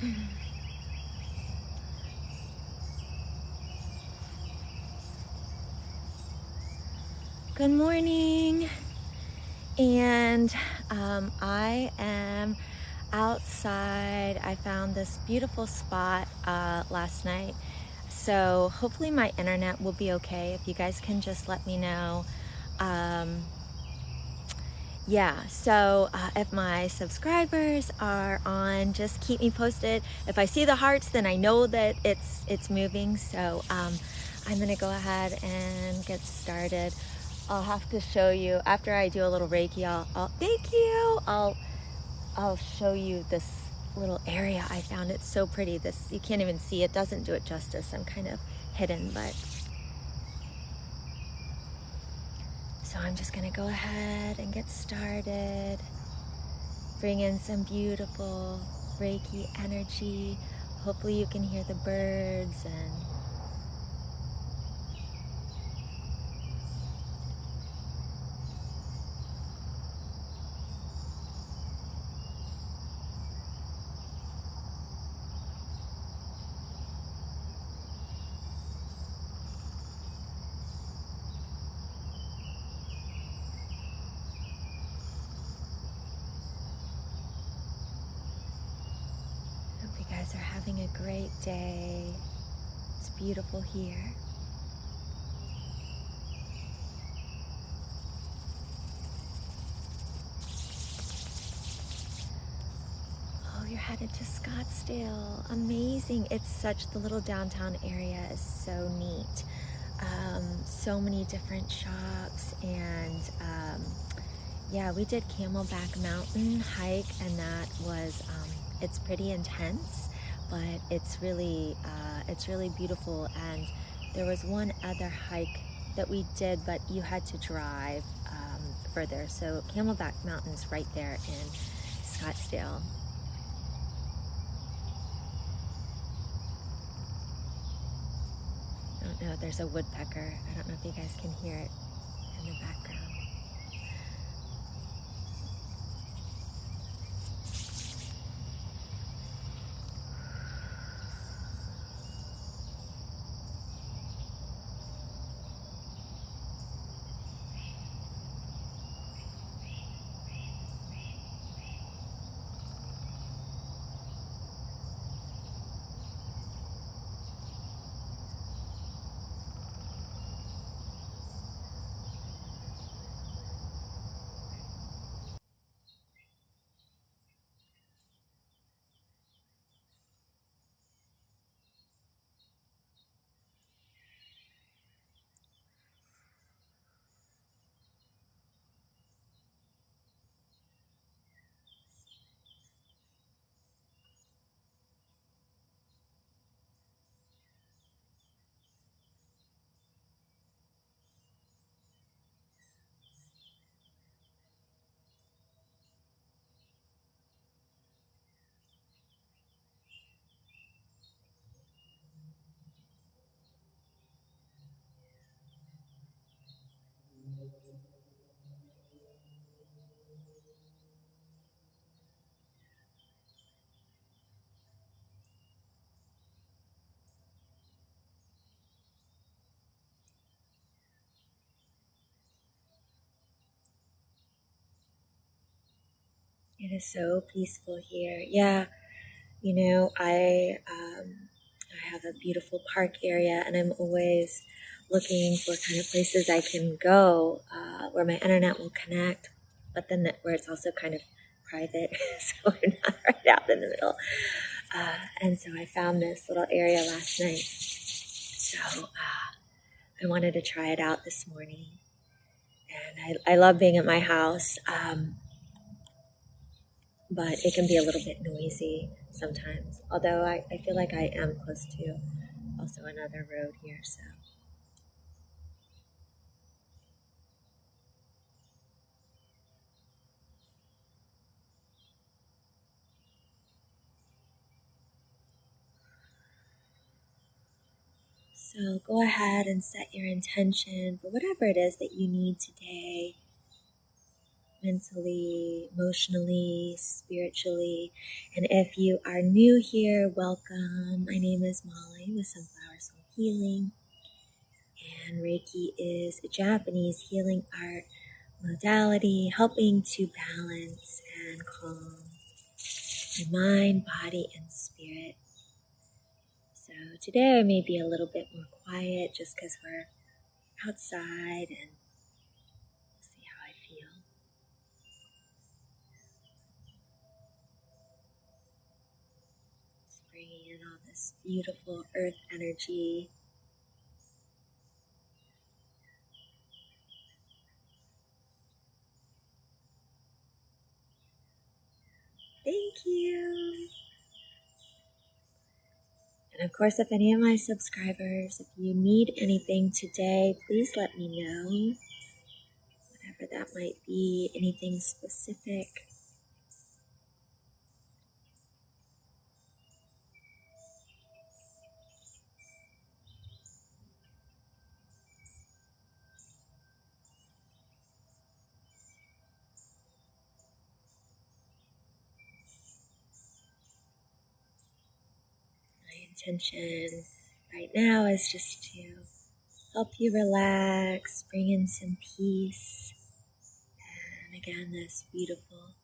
Good morning, and I am outside. I found this beautiful spot last night, so hopefully my internet will be okay. If you guys can just let me know. Yeah, so if my subscribers are on, just keep me posted. If I see the hearts, then I know that it's moving. So I'm gonna go ahead and get started. I'll have to show you after I do a little Reiki. I'll thank you. I'll show you this little area I found. It's so pretty. This, you can't even see it. Doesn't do it justice. I'm kind of hidden, but. So I'm just gonna go ahead and get started. Bring in some beautiful Reiki energy. Hopefully you can hear the birds and hope you guys are having a great day. It's beautiful here. Oh, you're headed to Scottsdale. Amazing. It's such, the little downtown area is so neat. So many different shops, and yeah, we did Camelback Mountain hike, and that was, it's pretty intense, but it's really beautiful. And there was one other hike that we did, but you had to drive further. So Camelback Mountain's right there in Scottsdale. I don't know, there's a woodpecker. I don't know if you guys can hear it in the background. It is so peaceful here. Yeah, you know, I have a beautiful park area, and I'm always looking for kind of places I can go where my internet will connect, but then where it's also kind of private, so we're not right out in the middle. And so I found this little area last night. So I wanted to try it out this morning, and I love being at my house. But it can be a little bit noisy sometimes. Although I feel like I am close to also another road here, so. So go ahead and set your intention for whatever it is that you need today. mentally, emotionally, spiritually. And if you are new here, welcome. My name is Molly with Sunflower Soul Healing, and Reiki is a Japanese healing art modality helping to balance and calm your mind, body, and spirit. So today I may be a little bit more quiet just because we're outside and see how I feel. Just bringing in all this beautiful earth energy. Thank you. And of course, if any of my subscribers, if you need anything today, please let me know. Whatever that might be, anything specific. My intention right now is just to help you relax, bring in some peace, and again, this beautiful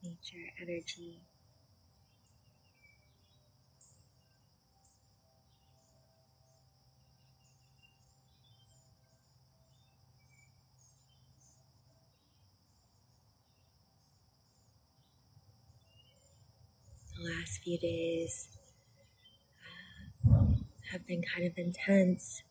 nature energy. The last few days have been kind of intense.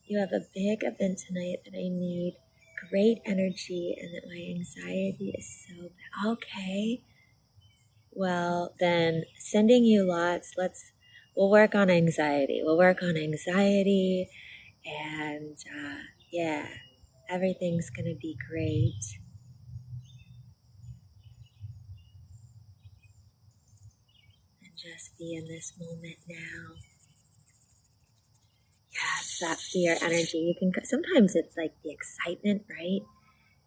You have a big event tonight that I need great energy and that my anxiety is so bad. Okay. Well, then sending you lots. We'll work on anxiety. And yeah, everything's going to be great. And just be in this moment now. Yeah, it's that fear energy. Sometimes it's like the excitement, right?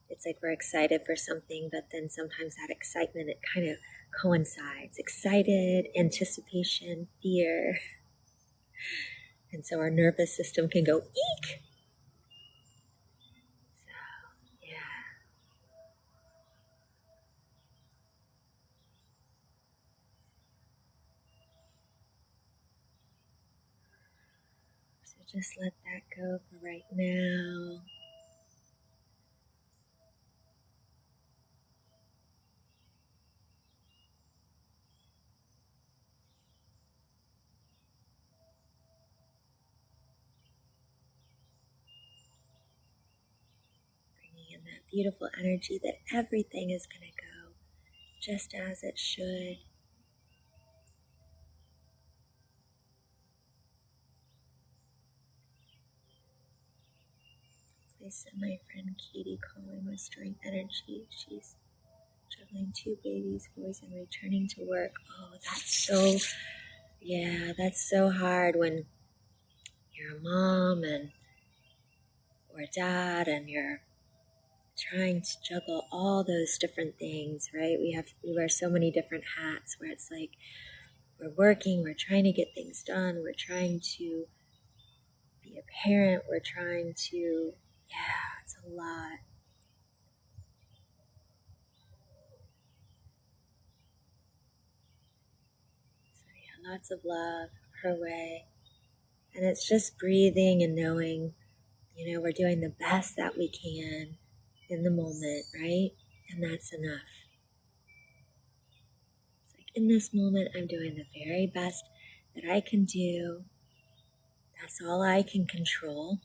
It's like we're excited for something, but then sometimes that excitement, it kind of coincides. Excited, anticipation, fear. And so our nervous system can go, eek! So, yeah. So just let that go for right now. Bringing in that beautiful energy that everything is going to go just as it should. They sent my friend Katie calling, restoring energy. She's juggling 2 babies, boys, and returning to work. Oh, that's so hard when you're a mom or a dad and you're trying to juggle all those different things, right? We wear so many different hats where it's like we're working, we're trying to get things done, we're trying to be a parent, we're trying to, it's a lot. So yeah, lots of love her way. And it's just breathing and knowing, we're doing the best that we can in the moment, right? And that's enough. It's like in this moment, I'm doing the very best that I can do. That's all I can control.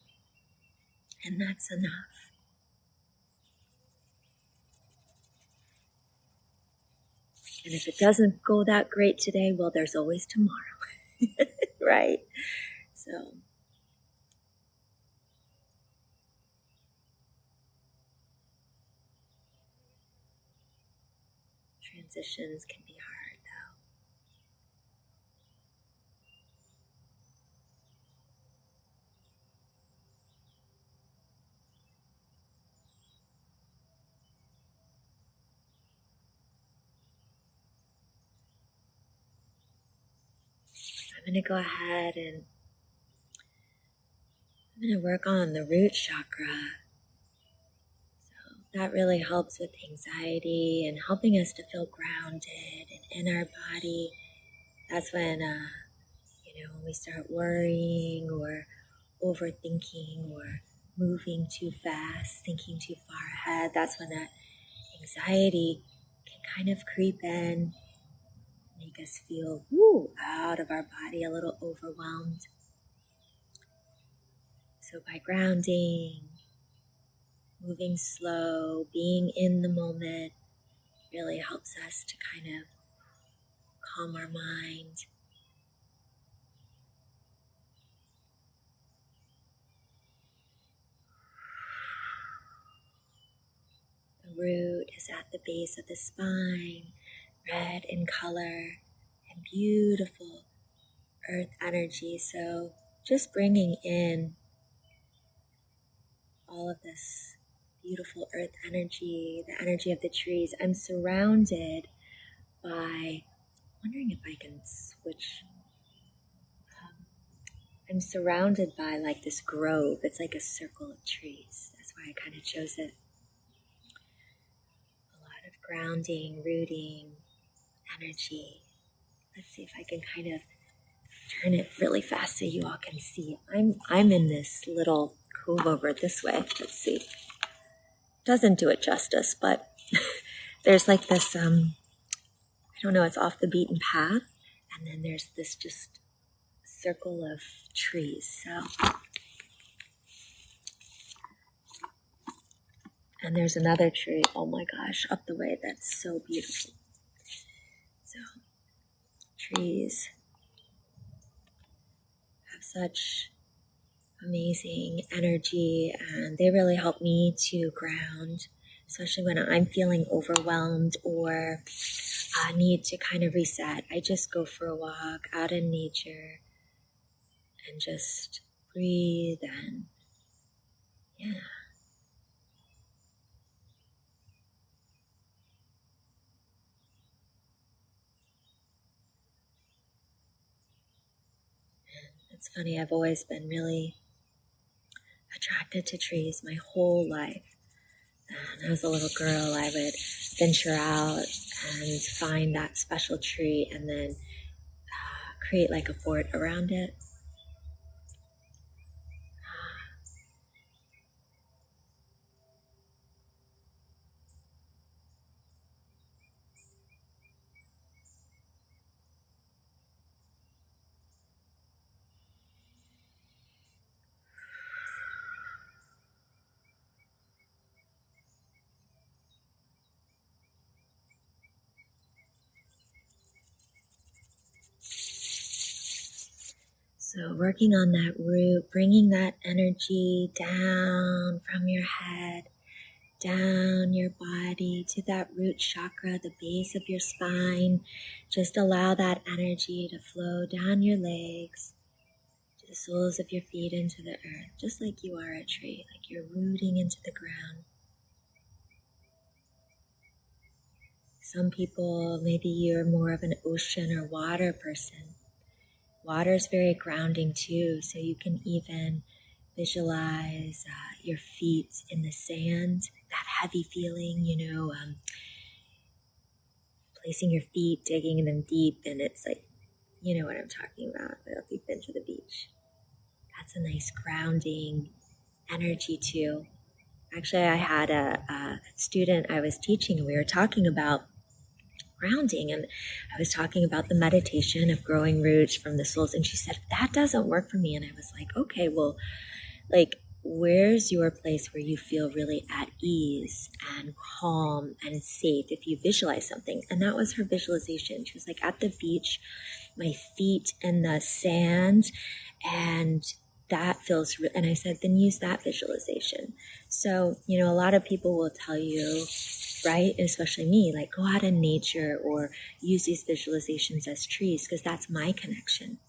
And that's enough. And if it doesn't go that great today, well, there's always tomorrow, right? So transitions can be hard, though. I'm going to go ahead and I'm going to work on the root chakra. So that really helps with anxiety and helping us to feel grounded and in our body. That's when, when we start worrying or overthinking or moving too fast, thinking too far ahead, that's when that anxiety can kind of creep in, make us feel out of our body, a little overwhelmed. So by grounding, moving slow, being in the moment really helps us to kind of calm our mind. The root is at the base of the spine, red in color and beautiful earth energy. So just bringing in all of this beautiful earth energy, the energy of the trees. I'm surrounded by, wondering if I can switch. I'm surrounded by like this grove. It's like a circle of trees. That's why I kind of chose it. A lot of grounding, rooting, energy. Let's see if I can kind of turn it really fast so you all can see. I'm in this little cove over this way. Let's see. Doesn't do it justice, but there's like this, I don't know, it's off the beaten path. And then there's this just circle of trees. And there's another tree, oh my gosh, up the way. That's so beautiful. So trees have such amazing energy, and they really help me to ground, especially when I'm feeling overwhelmed or need to kind of reset. I just go for a walk out in nature and just breathe and It's funny, I've always been really attracted to trees my whole life. And as a little girl, I would venture out and find that special tree and then create like a fort around it. So working on that root, bringing that energy down from your head, down your body to that root chakra, the base of your spine. Just allow that energy to flow down your legs, to the soles of your feet, into the earth, just like you are a tree, like you're rooting into the ground. Some people, maybe you're more of an ocean or water person. Water is very grounding too, so you can even visualize your feet in the sand, that heavy feeling, placing your feet, digging them deep, and it's like, you know what I'm talking about, if you've been to the beach. That's a nice grounding energy too. Actually, I had a student I was teaching, and we were talking about grounding, and I was talking about the meditation of growing roots from the soles, and she said, that doesn't work for me. And I was like, okay, well, like, where's your place where you feel really at ease and calm and safe if you visualize something? And that was her visualization. She was like, at the beach, my feet in the sand, and that feels real. And I said, then use that visualization. So, a lot of people will tell you right? And especially me, like go out in nature or use these visualizations as trees, because that's my connection.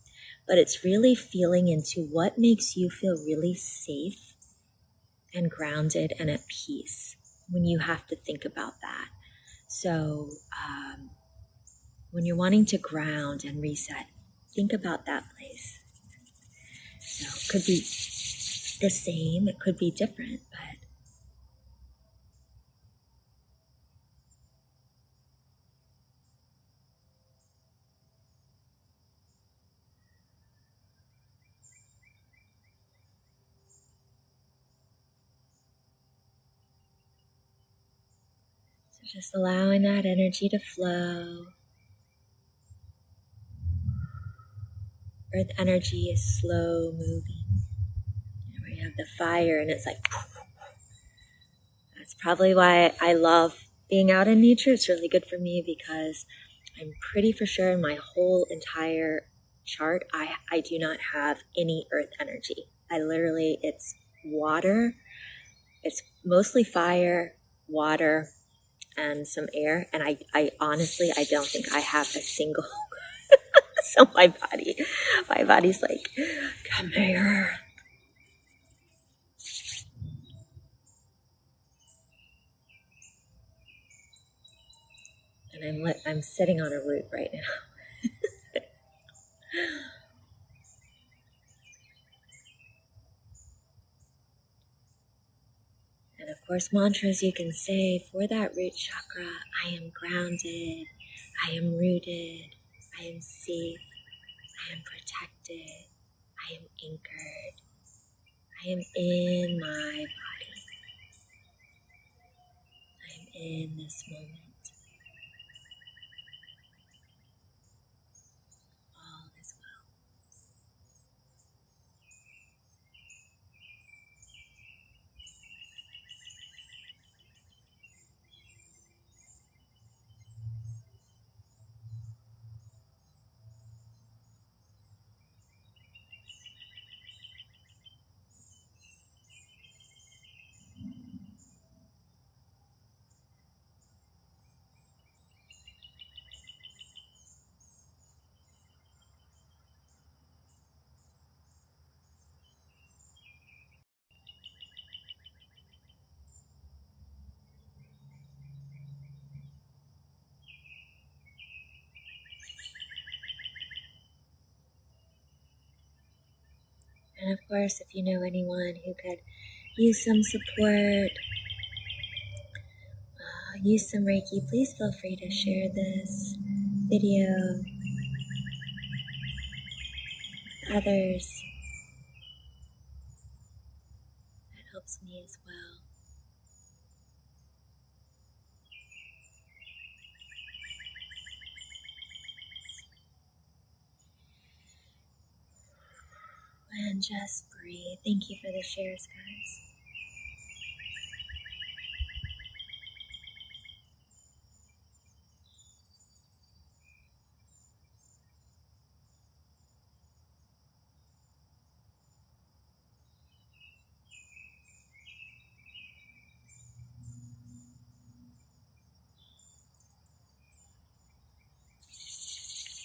But it's really feeling into what makes you feel really safe and grounded and at peace when you have to think about that. So when you're wanting to ground and reset, think about that place. So it could be the same, it could be different, but so just allowing that energy to flow. Earth energy is slow moving. Where you have the fire and it's like, that's probably why I love being out in nature. It's really good for me because I'm pretty for sure in my whole entire chart, I do not have any earth energy. It's water. It's mostly fire, water, and some air. And I honestly, I don't think I have a single. So my body's like, come here. And I'm sitting on a root right now. And of course, mantras you can say for that root chakra: I am grounded, I am rooted, I am safe, I am protected, I am anchored, I am in my body, I am in this moment. All is well. And of course, if you know anyone who could use some support, use some Reiki, please feel free to share this video with others. That helps me as well. And just breathe. Thank you for the shares, guys.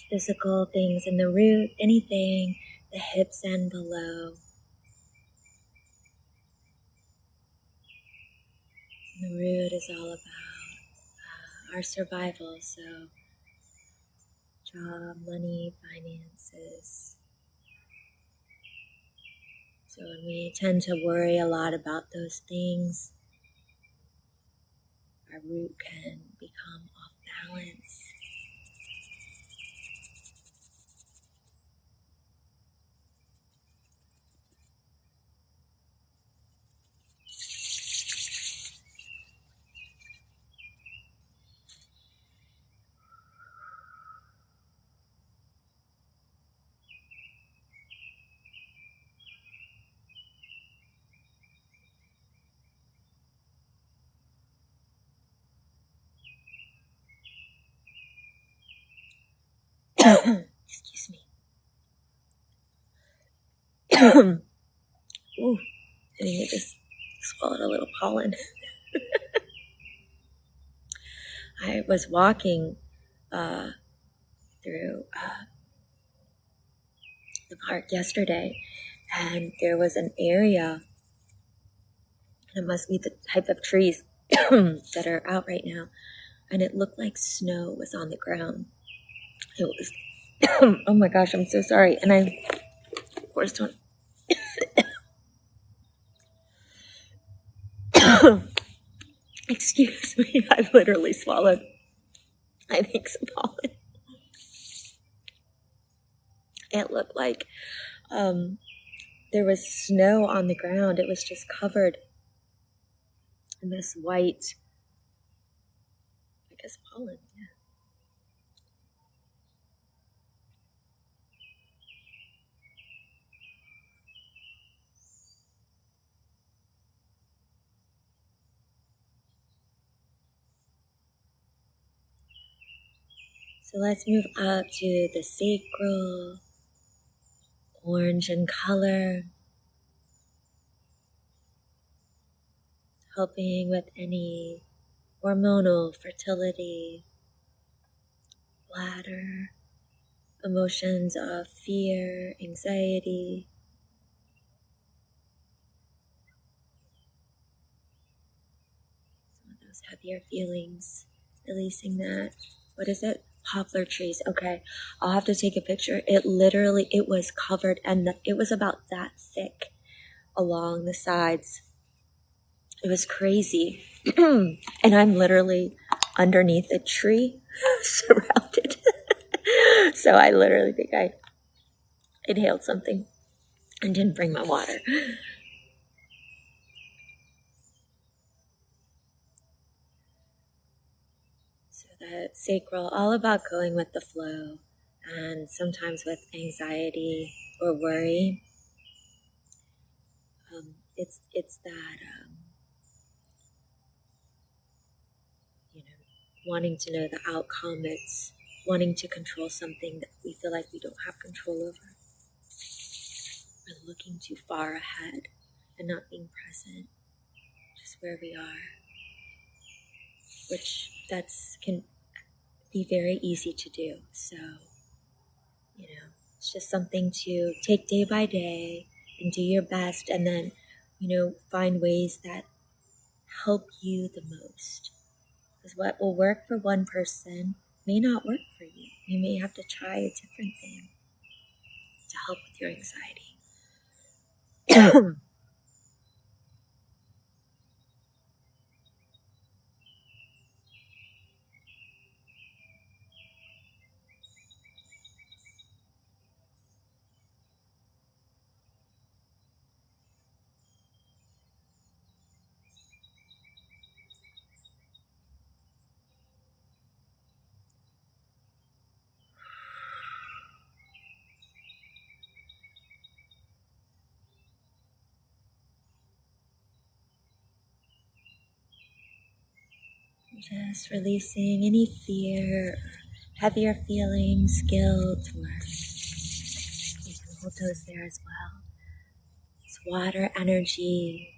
Physical things in the root, anything, the hips and below. The root is all about our survival, so job, money, finances. So when we tend to worry a lot about those things, our root can become off balance. Excuse me. Ooh, I think I just swallowed a little pollen. I was walking through the park yesterday, and there was an area, and it must be the type of trees that are out right now, and it looked like snow was on the ground. It was, oh my gosh, I'm so sorry. And I, of course, don't, excuse me, I literally swallowed, I think, some pollen. It looked like there was snow on the ground. It was just covered in this white, I guess, pollen. Yeah. So let's move up to the sacral, orange in color, helping with any hormonal fertility, bladder, emotions of fear, anxiety, some of those heavier feelings, releasing that. What is it? Poplar trees. Okay, I'll have to take a picture. It was covered, and it was about that thick along the sides. It was crazy. And I'm literally underneath a tree, surrounded. So I literally think I inhaled something and didn't bring my water. So the sacral, all about going with the flow, and sometimes with anxiety or worry, it's that wanting to know the outcome. It's wanting to control something that we feel like we don't have control over. We're looking too far ahead and not being present, just where we are, which can be very easy to do. So, it's just something to take day by day and do your best, and then, find ways that help you the most. Because what will work for one person may not work for you. You may have to try a different thing to help with your anxiety. Just releasing any fear, heavier feelings, guilt, or you can hold those there as well. It's water energy.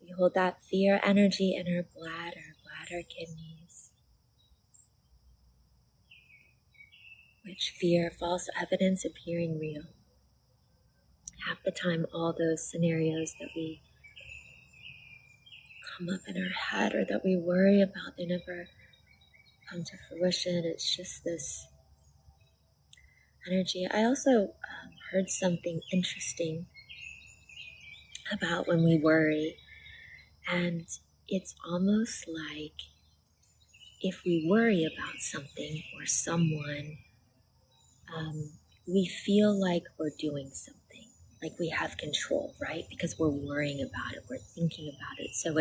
We hold that fear energy in our bladder, kidneys. Which fear, false evidence appearing real. Half the time, all those scenarios that we come up in our head or that we worry about, they never come to fruition. It's just this energy. I also heard something interesting about when we worry, and it's almost like if we worry about something or someone, we feel like we're doing something, like we have control, right? Because we're worrying about it, we're thinking about it. So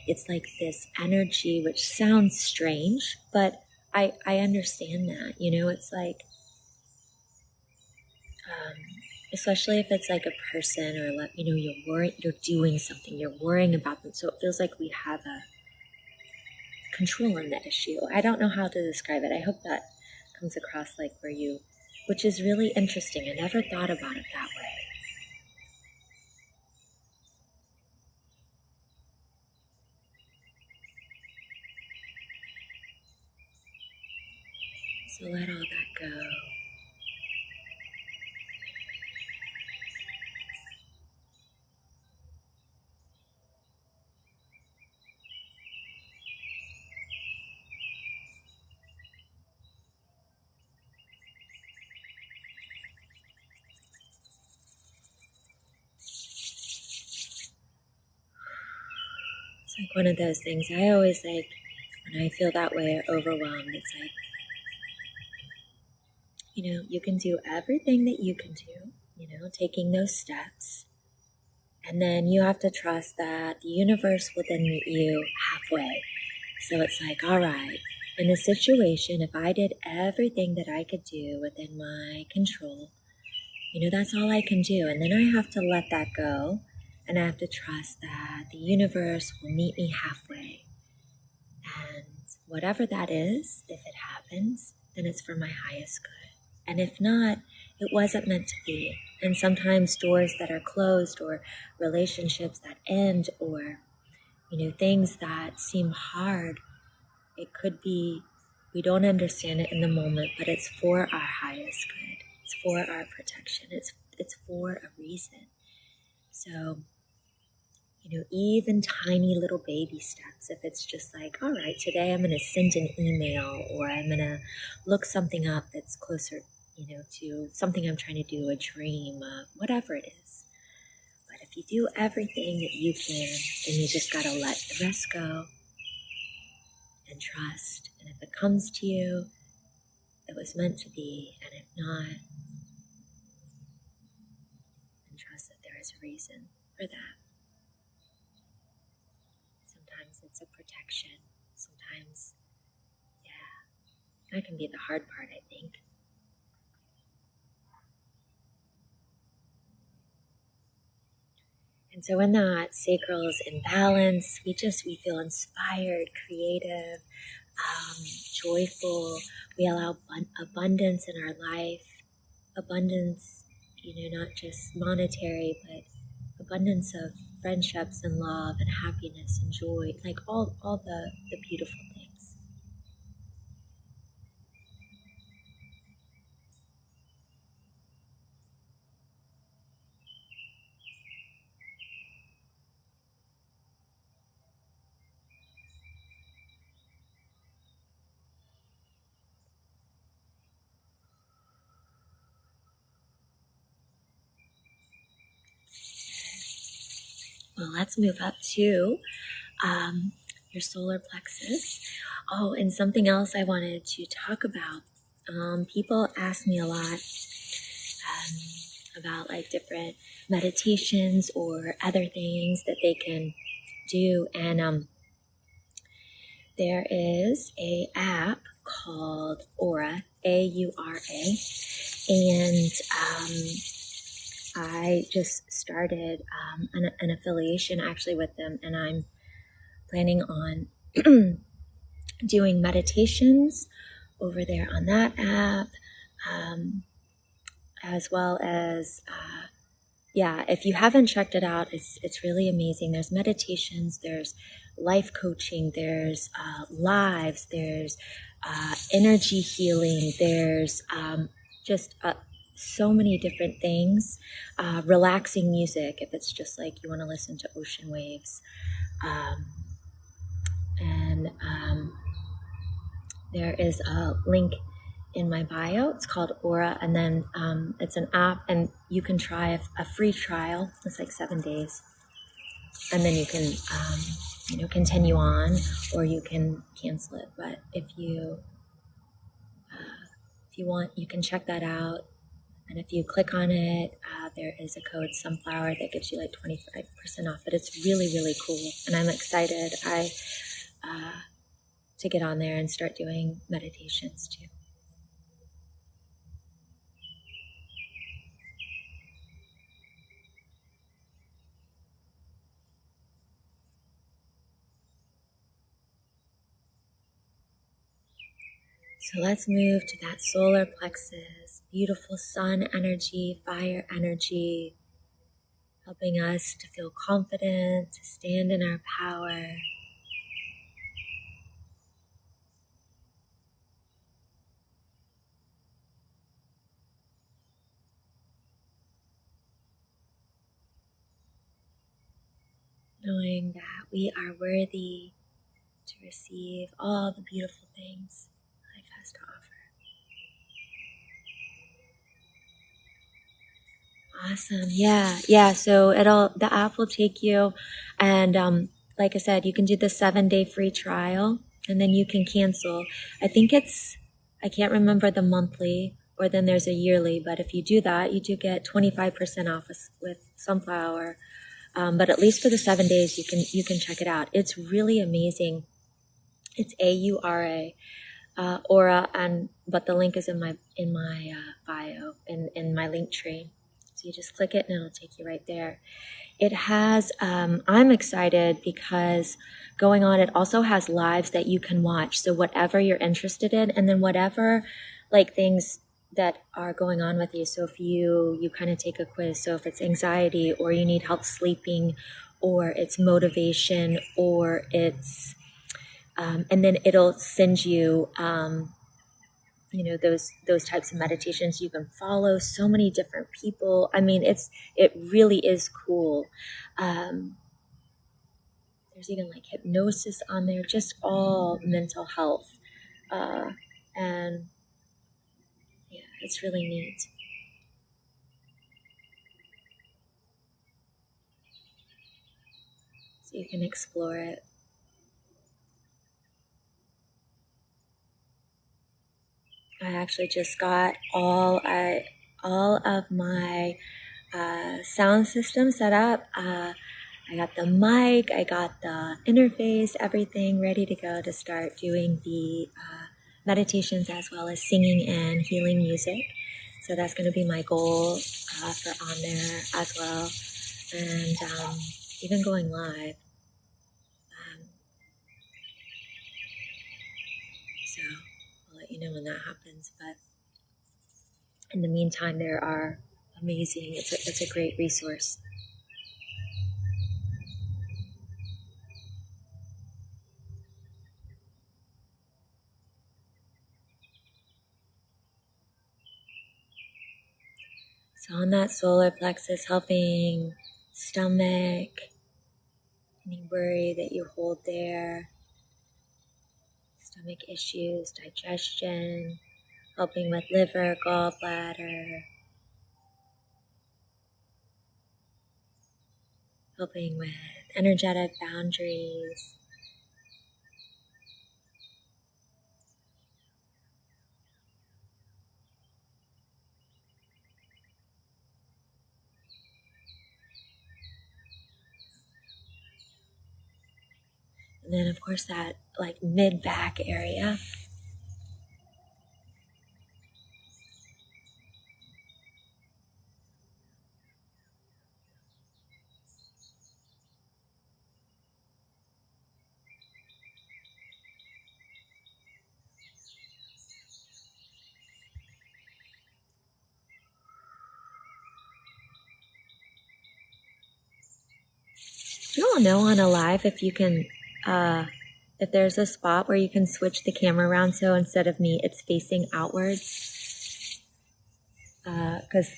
it's like this energy, which sounds strange, but I understand that. It's like, especially if it's like a person, or you're doing something, you're worrying about them. So it feels like we have a control on the issue. I don't know how to describe it. I hope that comes across like which is really interesting. I never thought about it that way. So let all that go. It's like one of those things I always like when I feel that way or overwhelmed. It's like, you can do everything that you can do, taking those steps. And then you have to trust that the universe will then meet you halfway. So it's like, all right, in this situation, if I did everything that I could do within my control, that's all I can do. And then I have to let that go. And I have to trust that the universe will meet me halfway. And whatever that is, if it happens, then it's for my highest good. And if not, it wasn't meant to be. And sometimes doors that are closed or relationships that end or, things that seem hard, it could be we don't understand it in the moment, but it's for our highest good. It's for our protection. It's for a reason. So, even tiny little baby steps, if it's just like, all right, today I'm going to send an email or I'm going to look something up that's closer, to something I'm trying to do, a dream, whatever it is. But if you do everything that you can, then you just got to let the rest go and trust. And if it comes to you, it was meant to be. And if not, then trust that there is a reason for that. Sometimes it's a protection. Sometimes, that can be the hard part, I think. And so when that sacral is in balance, we feel inspired, creative, joyful. We allow abundance in our life. Abundance, not just monetary, but abundance of friendships and love and happiness and joy, like all the beautiful things. Well, let's move up to your solar plexus. Oh, and something else I wanted to talk about. People ask me a lot about like different meditations or other things that they can do. And there is a app called Aura, Aura, and I just started an affiliation actually with them, and I'm planning on doing meditations over there on that app, as well as if you haven't checked it out, it's really amazing. There's meditations, there's life coaching, there's lives, there's energy healing, there's just so many different things. Relaxing music, if it's just like you want to listen to ocean waves. And there is a link in my bio. It's called Aura, and then it's an app, and you can try a free trial. It's like 7 days, and then you can continue on, or you can cancel it. But if you want, you can check that out. And if you click on it, there is a code Sunflower that gives you like 25% off. But it's really, really cool, and I'm excited to get on there and start doing meditations too. So let's move to that solar plexus, beautiful sun energy, fire energy, helping us to feel confident, to stand in our power. knowing that we are worthy to receive all the beautiful things life has to offer. Awesome. Yeah. So the app will take you, and like I said, you can do the 7-day free trial, and then you can cancel. I think I can't remember the monthly, or then there's a yearly. But if you do that, you do get 25% off with Sunflower. But at least for the 7 days, you can check it out. It's really amazing. It's AURA. Aura, but the link is in my bio in my link tree. So you just click it and it'll take you right there. It has I'm excited because going on, it also has lives that you can watch. So whatever you're interested in, and then whatever like things that are going on with you. So if you kind of take a quiz, so if it's anxiety or you need help sleeping, or it's motivation, or it's and then it'll send you, those types of meditations you can follow. So many different people. I mean, it really is cool. There's even like hypnosis on there, just all mental health, and yeah, it's really neat. So you can explore it. I actually just got all of my sound system set up. I got the mic, I got the interface, everything ready to go to start doing the meditations as well as singing and healing music. So that's going to be my goal for on there as well, and even going live. So I'll let you know when that happens. But in the meantime, there are amazing. It's a great resource. So on that solar plexus, helping stomach, any worry that you hold there, stomach issues, digestion, helping with liver, gallbladder, helping with energetic boundaries. And then of course that like mid-back area. Do you all know on a live if you can, if there's a spot where you can switch the camera around so instead of me, it's facing outwards? Because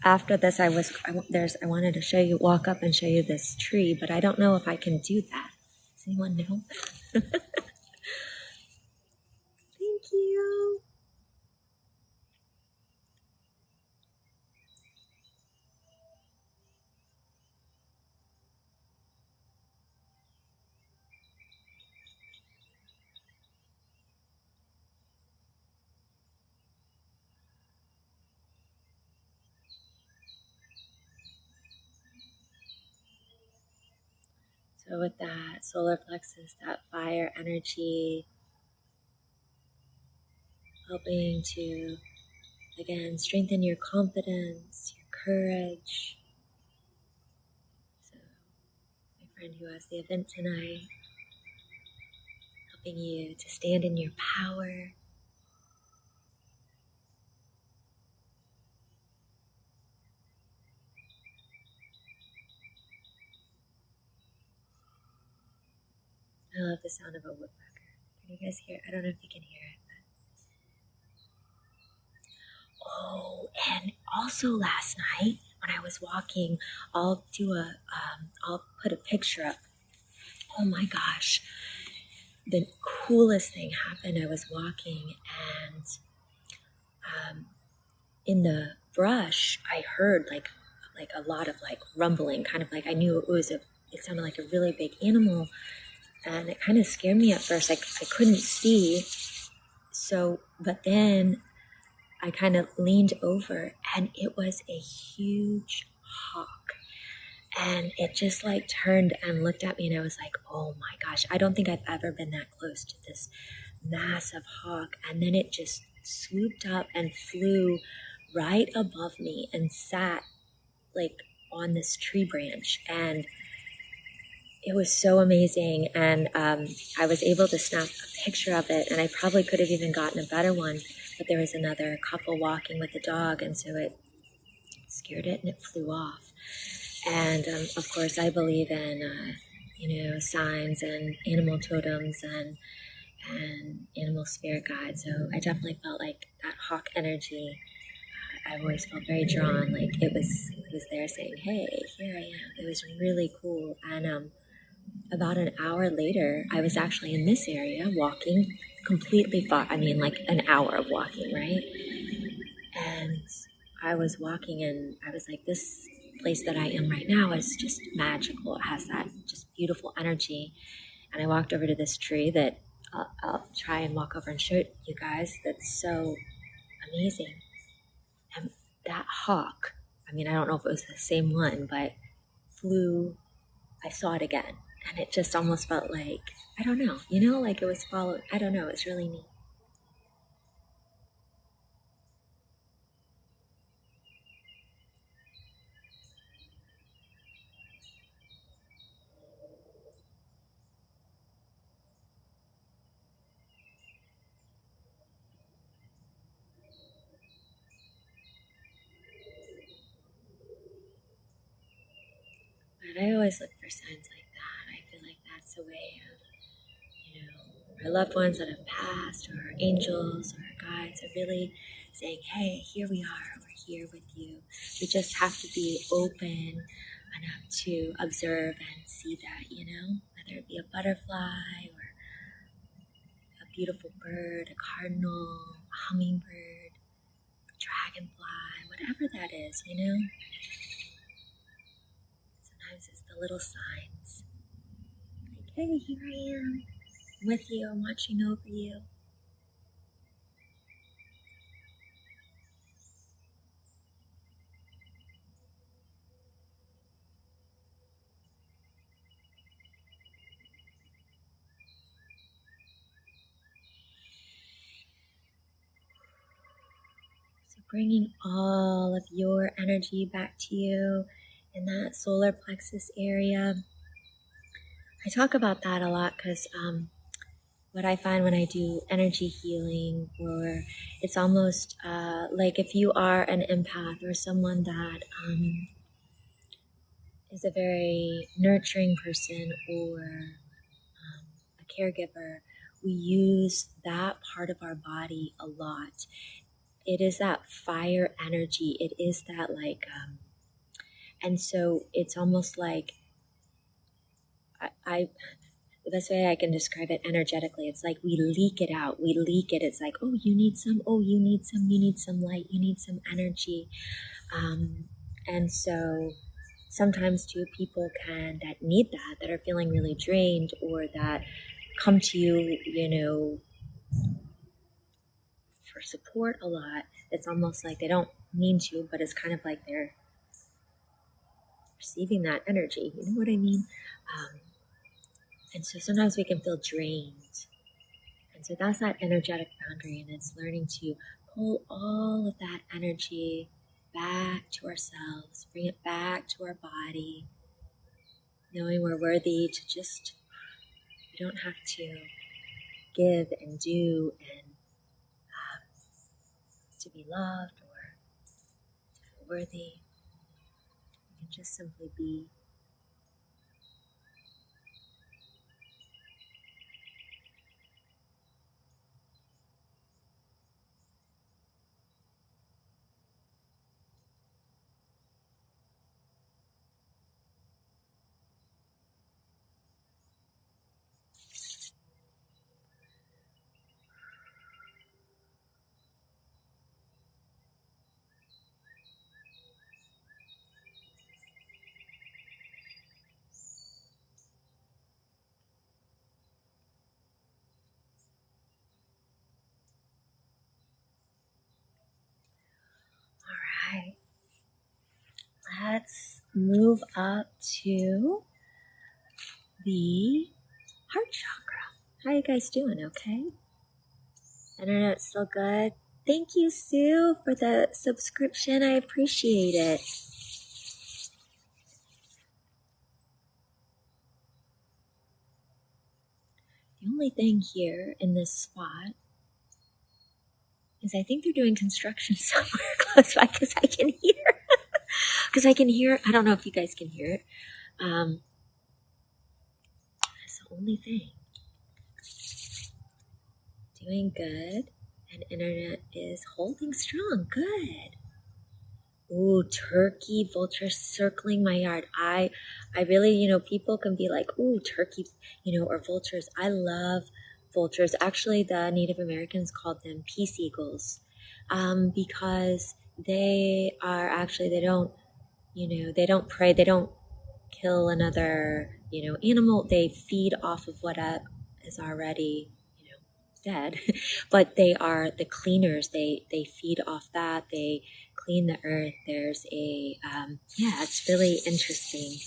after this, I wanted to walk up and show you this tree, but I don't know if I can do that. Does anyone know? Thank you. So with that solar plexus, that fire energy, helping to, again, strengthen your confidence, your courage. So my friend who has the event tonight, helping you to stand in your power. I love the sound of a woodpecker. Can you guys hear? I don't know if you can hear it. Oh, and also last night when I was walking, I'll put a picture up oh my gosh, the coolest thing happened. I was walking, and in the brush, I heard like a lot of like rumbling, kind of like I knew it sounded like a really big animal, and it kind of scared me at first. I couldn't see, so but then I kind of leaned over, and it was a huge hawk. And it just like turned and looked at me, and I was like, oh my gosh, I don't think I've ever been that close to this massive hawk. And then it just swooped up and flew right above me and sat like on this tree branch. And it was so amazing. And I was able to snap a picture of it, and I probably could have even gotten a better one, but there was another couple walking with the dog, and so it scared it and it flew off. And of course, I believe in signs and animal totems and animal spirit guides. So I definitely felt like that hawk energy. I always felt very drawn, like it was there saying, "Hey, here I am." It was really cool. And about an hour later, I was actually in this area walking completely far. I mean, like an hour of walking, right? And I was walking, and I was like, this place that I am right now is just magical. It has that just beautiful energy. And I walked over to this tree that I'll try and walk over and show you guys. That's so amazing. And that hawk, I mean, I don't know if it was the same one, but flew, I saw it again. And it just almost felt like, I don't know, like it was followed. I don't know. It's really neat. But I always look for signs like that. I feel like that's a way of, our loved ones that have passed, or our angels, or our guides are really saying, hey, here we are, we're here with you. We just have to be open enough to observe and see that, whether it be a butterfly or a beautiful bird, a cardinal, a hummingbird, a dragonfly, whatever that is, Sometimes it's the little signs. Like, hey, here I am, I'm with you, I'm watching over you. So bringing all of your energy back to you in that solar plexus area. I talk about that a lot because what I find when I do energy healing, or it's almost like if you are an empath or someone that is a very nurturing person, or a caregiver, we use that part of our body a lot. It is that fire energy. It is that and so it's almost like I the best way I can describe it energetically, it's like we leak it out. We leak it. It's like, oh, you need some. Oh, you need some. You need some light. You need some energy. And so sometimes too, people that need that are feeling really drained, or that come to you, for support a lot. It's almost like they don't mean to, but it's kind of like they're receiving that energy. You know what I mean? And so sometimes we can feel drained. And so that's that energetic boundary, and it's learning to pull all of that energy back to ourselves, bring it back to our body, knowing we're worthy to we don't have to give and do and to be loved or to feel worthy. We can just simply be. right, let's move up to the heart chakra. How are you guys doing? Okay? Internet's still good? Thank you, Sue, for the subscription. I appreciate it. The only thing here in this spot is I think they're doing construction somewhere close by because I can hear. I don't know if you guys can hear it. That's the only thing. Doing good. And internet is holding strong. Good. Ooh, turkey, vultures circling my yard. I really, people can be like, ooh, turkey, or vultures. I love vultures. Actually, the Native Americans called them peace eagles, because they are actually, they don't prey, they don't kill another, animal. They feed off of what is already, dead, but they are the cleaners. They feed off that. They clean the earth. There's it's really interesting.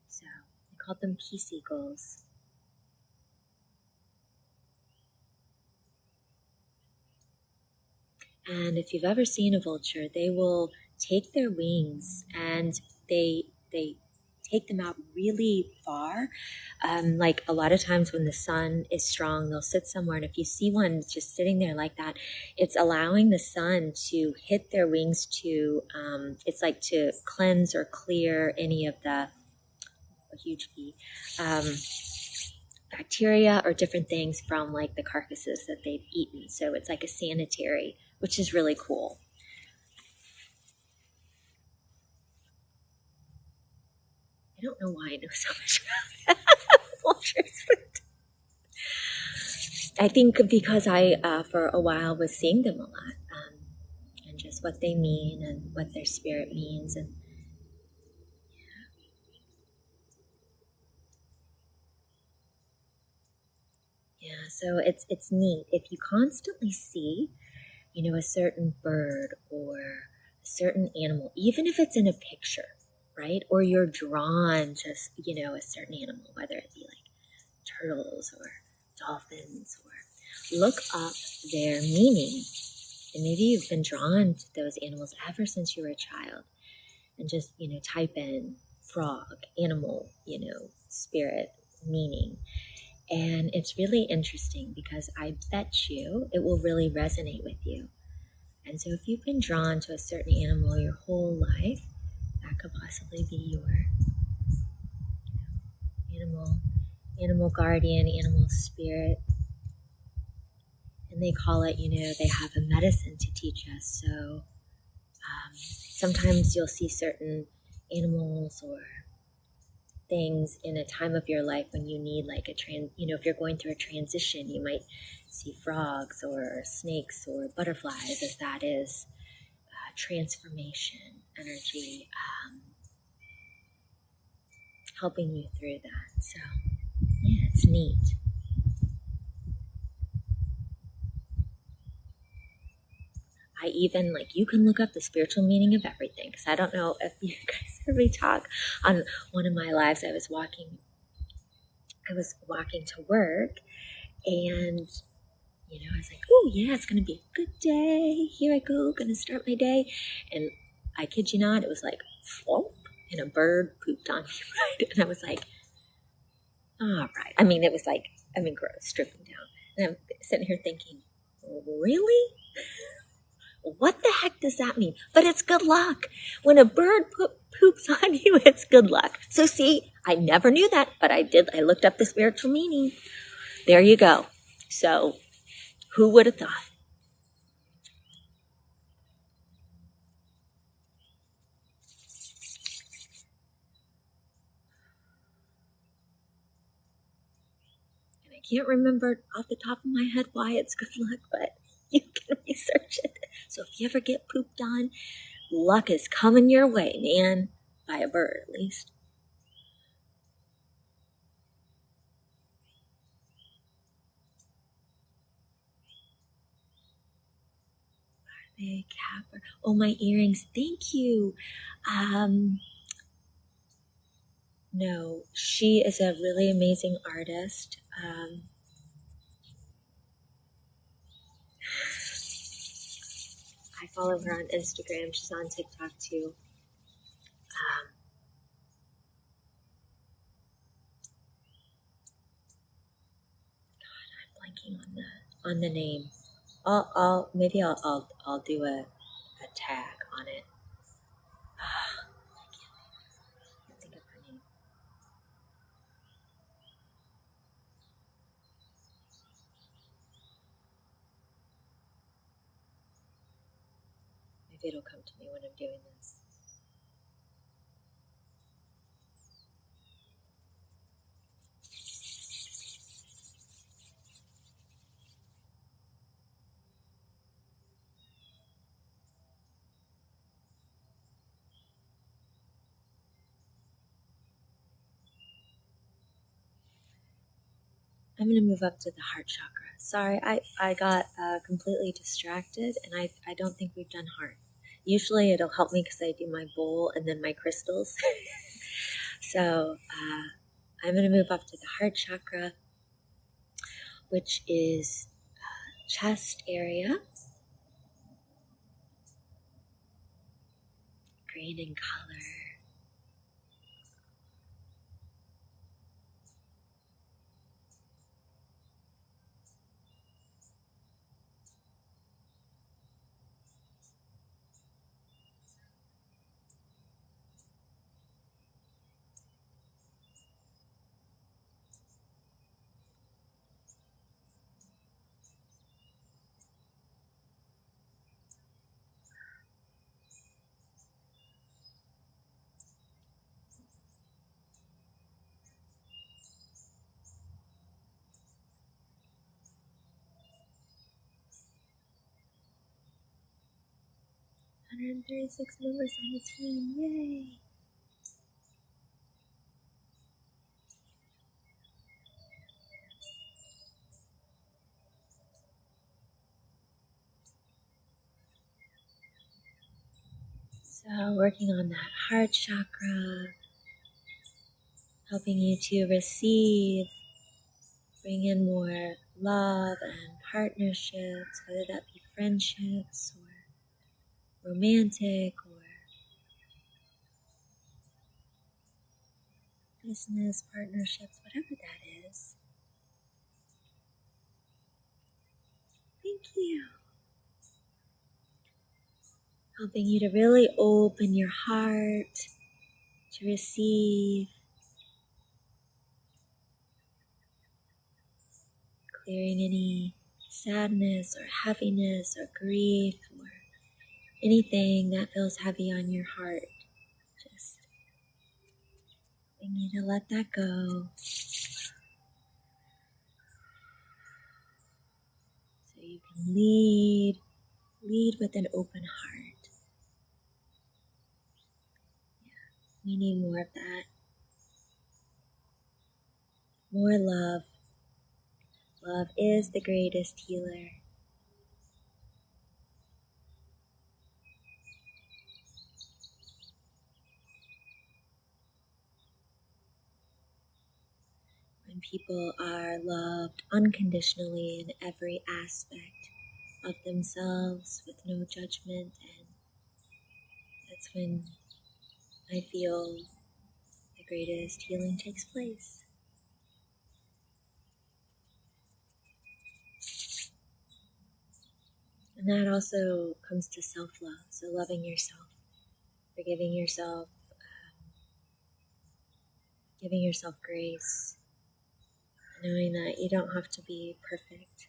So I called them peace eagles. And if you've ever seen a vulture, they will take their wings and they take them out really far. Like a lot of times when the sun is strong, they'll sit somewhere. And if you see one just sitting there like that, it's allowing the sun to hit their wings to, it's like to cleanse or clear any of the, a huge bee, bacteria or different things from like the carcasses that they've eaten. So it's like a sanitary, which is really cool. I don't know why I know so much about vultures, but I think because I, for a while, was seeing them a lot, and just what they mean and what their spirit means, and yeah, so it's neat if you constantly see, a certain bird or a certain animal, even if it's in a picture, right? Or you're drawn to, a certain animal, whether it be like turtles or dolphins, or look up their meaning. And maybe you've been drawn to those animals ever since you were a child, and just, type in frog, animal, spirit, meaning. And it's really interesting because I bet you it will really resonate with you. And so if you've been drawn to a certain animal your whole life, that could possibly be your animal guardian, animal spirit. And they call it, they have a medicine to teach us. So sometimes you'll see certain animals or things in a time of your life when you need like if you're going through a transition, you might see frogs or snakes or butterflies, as that is transformation energy, helping you through that. So yeah, it's neat. I even, you can look up the spiritual meaning of everything, because I don't know if you guys heard me talk on one of my lives. I was walking to work, and I was like, oh yeah, it's gonna be a good day. Here I go, gonna start my day. And I kid you not, it was like flop, and a bird pooped on me, right? And I was like, all right. It was like, gross, dripping down. And I'm sitting here thinking, really? What the heck does that mean? But it's good luck. When a bird poops on you, it's good luck. So see, I never knew that, but I did. I looked up the spiritual meaning. There you go. So who would have thought? And I can't remember off the top of my head why it's good luck, but you can research it. So if you ever get pooped on, luck is coming your way, man. By a bird, at least. Big capper. Oh, my earrings. Thank you. No, she is a really amazing artist. I follow her on Instagram. She's on TikTok too. I'm blanking on the name. I'll do a tag on it. I can't think of her name. Maybe it'll come to me when I'm doing this. I'm going to move up to the heart chakra. Sorry, I got completely distracted, and I don't think we've done heart. Usually it'll help me because I do my bowl and then my crystals. So I'm going to move up to the heart chakra, which is chest area, green in color. 136 members on the team, yay! So working on that heart chakra, helping you to receive, bring in more love and partnerships, whether that be friendships or romantic or business partnerships, whatever that is. Thank you. Helping you to really open your heart to receive, clearing any sadness or heaviness or grief or anything that feels heavy on your heart. Just helping you to let that go. So you can lead with an open heart. Yeah, we need more of that. More love. Love is the greatest healer. When people are loved unconditionally in every aspect of themselves with no judgment, and that's when I feel the greatest healing takes place. And that also comes to self-love, so loving yourself, forgiving yourself, giving yourself grace, knowing that you don't have to be perfect.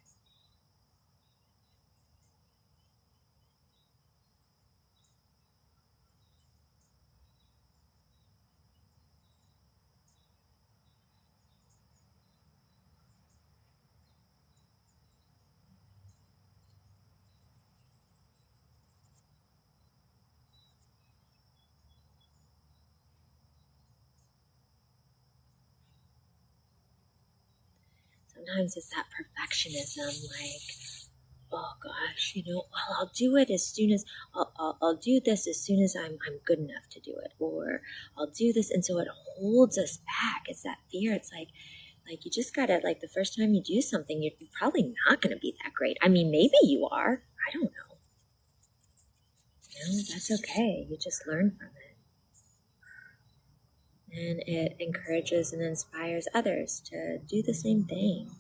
Sometimes it's that perfectionism, like, oh gosh, well, I'll do it as soon as I'll do this as soon as I'm good enough to do it, or I'll do this, and so it holds us back. It's that fear. It's like you just gotta, like, the first time you do something, you're probably not gonna be that great. I mean, maybe you are. I don't know. That's okay. You just learn from it. And it encourages and inspires others to do the same thing.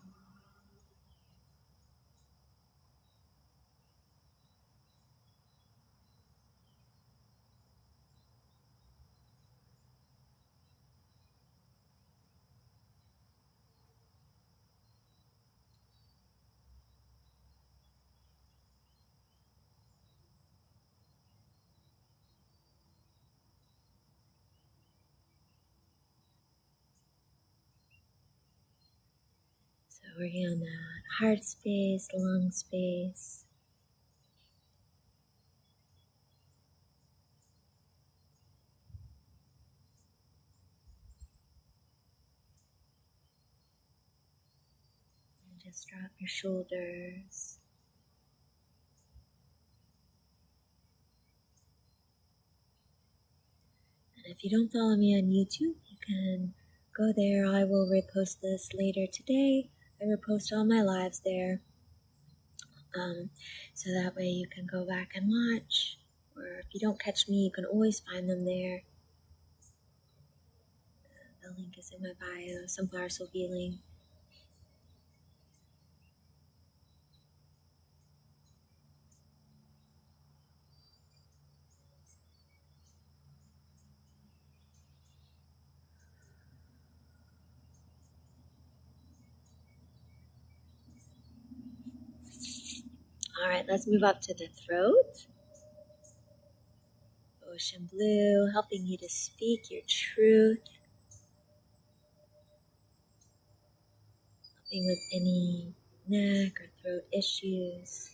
So working on that heart space, lung space. And just drop your shoulders. And if you don't follow me on YouTube, you can go there. I will repost this later today. I repost all my lives there. So that way you can go back and watch. Or if you don't catch me, you can always find them there. The link is in my bio, Sunflower Soul Healing. All right, let's move up to the throat. Ocean blue, helping you to speak your truth. Helping with any neck or throat issues.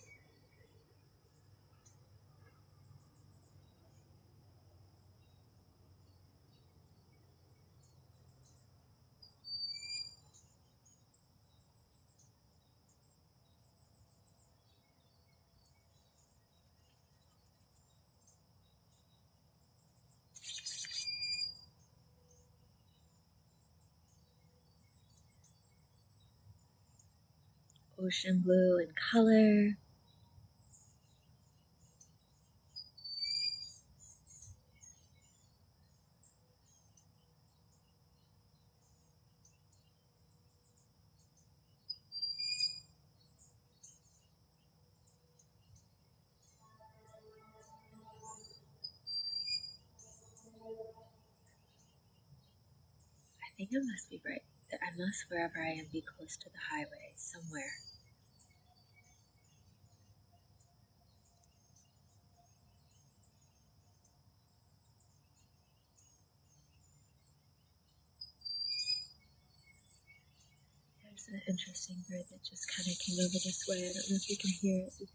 Ocean blue in color. I think it must be right. I must, wherever I am, be close to the highway somewhere. There's an interesting bird that just kind of came over this way. I don't know if you can hear it.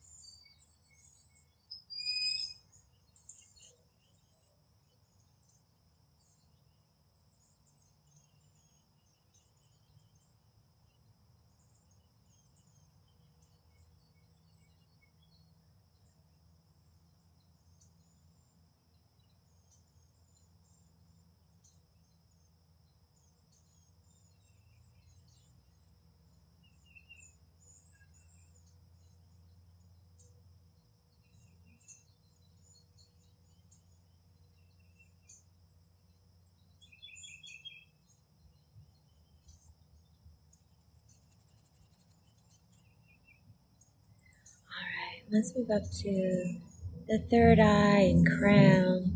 Alright, let's move up to the third eye and crown.